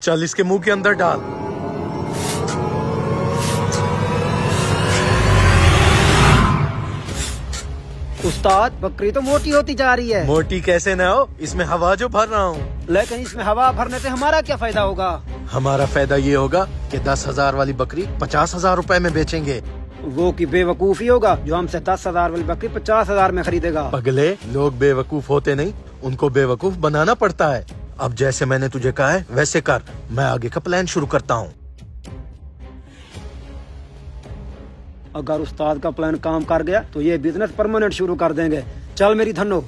चल इसके मुंह के अंदर डाल। उस्ताद बकरी तो मोटी होती जा रही है। मोटी कैसे न हो, इसमें हवा जो भर रहा हूँ। लेकिन इसमें हवा भरने से हमारा क्या फायदा होगा? हमारा फायदा ये होगा कि 10,000 वाली बकरी 50,000 रुपए में बेचेंगे। वो की बेवकूफी होगा जो हमसे 10,000 वाली बकरी 50,000 में खरीदेगा। पगले, लोग बेवकूफ होते नहीं, उनको बेवकूफ बनाना पड़ता है। अब जैसे मैंने तुझे कहा है वैसे कर, मैं आगे का प्लान शुरू करता हूँ। अगर उस्ताद का प्लान काम कर गया तो ये बिजनेस परमानेंट शुरू कर देंगे। चल मेरी धन्नो।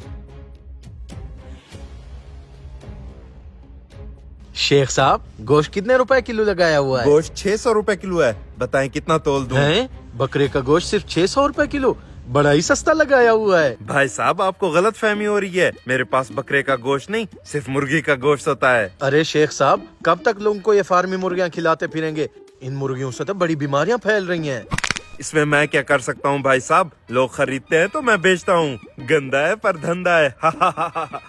शेख साहब, गोश्त कितने रुपए किलो लगाया हुआ है? गोश्त 600 रुपए किलो है, बताएं कितना तोल दूं? हैं? बकरे का गोश्त सिर्फ 600 रुपए किलो, बड़ा ही सस्ता लगाया हुआ है। भाई साहब आपको गलत फहमी हो रही है, मेरे पास बकरे का गोश्त नहीं सिर्फ मुर्गी का गोश्त होता है। अरे शेख साहब, कब तक लोगों को ये फार्मी मुर्गियाँ खिलाते फिरेंगे? इन मुर्गियों से तो बड़ी बीमारियां फैल रही हैं। इसमें मैं क्या कर सकता हूँ भाई साहब, लोग खरीदते हैं तो मैं बेचता हूँ। गंदा है पर धंधा है।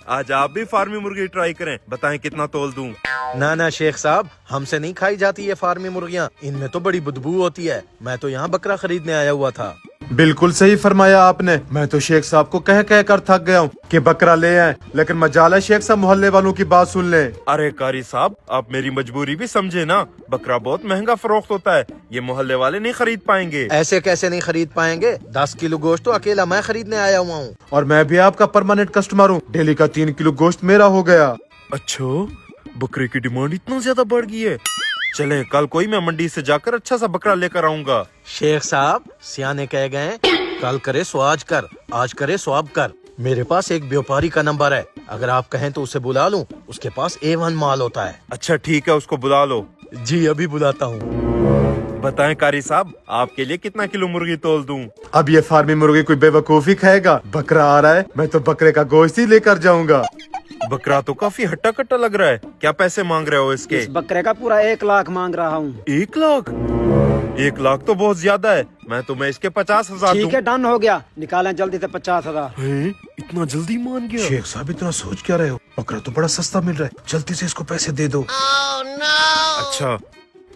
आज आप भी फार्मी मुर्गी ट्राई करें, बताएं कितना तोल दूं? ना ना शेख साहब, हमसे नहीं खाई जाती ये फार्मी मुर्गियाँ, इनमें तो बड़ी बदबू होती है। मैं तो यहाँ बकरा खरीदने आया हुआ था। बिल्कुल सही फरमाया आपने। मैं तो शेख साहब को कह कह कर थक गया हूँ कि बकरा ले आए, लेकिन मजाल है शेख साहब मोहल्ले वालों की बात सुन ले। अरे कारी साहब, आप मेरी मजबूरी भी समझे ना, बकरा बहुत महंगा फरोख्त होता है, ये मोहल्ले वाले नहीं खरीद पाएंगे। ऐसे कैसे नहीं खरीद पाएंगे? 10 किलो गोश्त तो अकेला मैं खरीदने आया हुआ हूँ। और मैं भी आपका परमानेंट कस्टमर हूँ, डेली का 3 किलो गोश्त मेरा हो गया। अच्छा, बकरे की डिमांड इतना ज्यादा बढ़ गई है। चले कल कोई मैं मंडी से जाकर अच्छा सा बकरा लेकर आऊंगा। शेख साहब, सियाने कह गए कल करे सो आज कर, आज करे सो अब कर। मेरे पास एक व्यापारी का नंबर है, अगर आप कहें तो उसे बुला लूं, उसके पास A1 माल होता है। अच्छा ठीक है, उसको बुला लो। जी अभी बुलाता हूँ। बताएं कारी साहब, आपके लिए कितना किलो मुर्गी तोल दूं? अब ये फार्मी मुर्गी कोई बेवकूफी खाएगा? बकरा आ रहा है, मैं तो बकरे का गोश्त ही लेकर जाऊंगा। बकरा तो काफी हट्टा कट्टा लग रहा है, क्या पैसे मांग रहे हो इसके? इस बकरे का पूरा 1 लाख मांग रहा हूँ। 1 लाख? 1 लाख तो बहुत ज्यादा है, मैं तुम्हें इसके 50,000 ठीक है, डन हो गया। निकालें जल्दी से 50,000। इतना जल्दी मान गया? शेख साहब इतना सोच क्या रहे हो? बकरा तो बड़ा सस्ता मिल रहा है, जल्दी से इसको पैसे दे दो। अच्छा,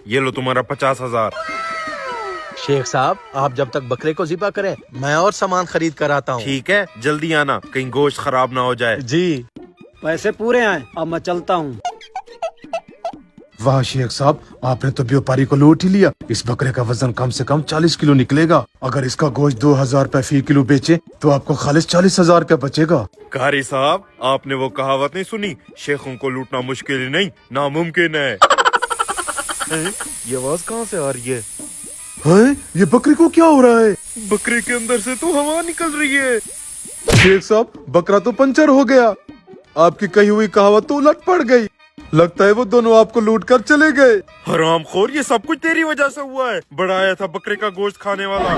ये लो तुम्हारा 50,000। शेख साहब, आप जब तक बकरे को ज़िबा करें, मैं और सामान खरीद कर आता हूँ। ठीक है, जल्दी आना, कहीं गोश्त खराब ना हो जाए। जी। पैसे पूरे आए, अब मैं चलता हूँ। वाह शेख साहब, आपने तो व्यापारी को लूट ही लिया। इस बकरे का वजन कम से कम 40 किलो निकलेगा। अगर इसका गोश्त 2,000 रुपए फी किलो बेचे तो आपको खालिस 40,000 रुपए बचेगा। कारी साहब, आपने वो कहावत नहीं सुनी, शेखों को लूटना मुश्किल ही नहीं नामुमकिन है। ये आवाज कहाँ से आ रही है? ये बकरी को क्या हो रहा है? बकरे के अंदर से तो हवा निकल रही है। शेख साहब, बकरा तो पंचर हो गया। आपकी कही हुई कहावत तो उलट पड़ गई। लगता है वो दोनों आपको लूट कर चले गए। हरामखोर, ये सब कुछ तेरी वजह से हुआ है। बड़ा आया था बकरे का गोश्त खाने वाला।